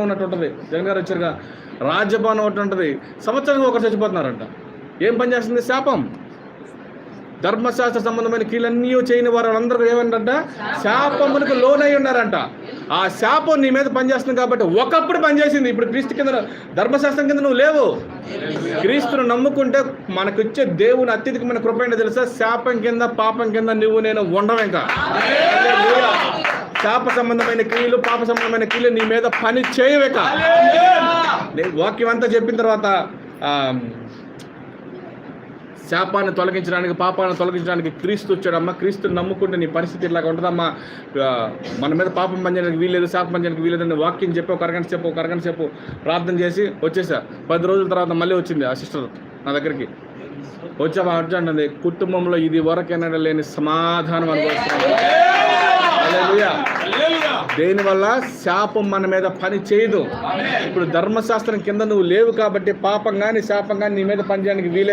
ఉన్నట్టు ఉంటుంది. జగన్ గారు వచ్చారుగా, రాజ్యభవనం ఒకటి ఉంటుంది. సంవత్సరానికి ఒకరు చచ్చిపోతున్నారంట. ఏం పని చేస్తుంది? శాపం. ధర్మశాస్త్ర సంబంధమైన క్రియలన్నీ చేయని వారందరూ ఏమంటారంట? శాపములకు లోనై ఉన్నారంట. ఆ శాపం నీ మీద పనిచేస్తుంది కాబట్టి ఒకప్పుడు పనిచేసింది. ఇప్పుడు క్రీస్తు కింద, ధర్మశాస్త్రం కింద నువ్వు లేవు. క్రీస్తును నమ్ముకుంటే మనకొచ్చే దేవుని అత్యధికమైన కృప ఏంటో తెలుసా? శాపం కింద, పాపం కింద నువ్వు నేను ఉండవు. ఇంకా శాప సంబంధమైన క్రియలు, పాప సంబంధమైన క్రియలు నీ మీద పని చేయవేక. నేను వాక్యం అంతా చెప్పిన తర్వాత శాపాన్ని తొలగించడానికి, పాపాన్ని తొలగించడానికి క్రీస్తు వచ్చాడమ్మా. క్రీస్తుని నమ్ముకుంటే నీ పరిస్థితి ఇలాగ ఉంటుందమ్మా. మన మీద పాపం పనిచేయడానికి వీల్లేదు, శాపం పనిచేయడానికి వీల్లేదని వాక్యం చెప్పి ఒక అరగంట సేపు ప్రార్థన చేసి వచ్చేసా. 10 రోజుల తర్వాత మళ్ళీ వచ్చింది ఆ సిస్టర్ నా దగ్గరికి. వచ్చామంటుంది, కుటుంబంలో ఇది వరకైనా లేని సమాధానం అనుభవిస్తున్నాను. దేనివల్ల? శాపం మన మీద పని చేయదు. ఇప్పుడు ధర్మశాస్త్రం కింద నువ్వు లేవు కాబట్టి పాపం కానీ శాపం కానీ నీ మీద పని చేయడానికి వీలే.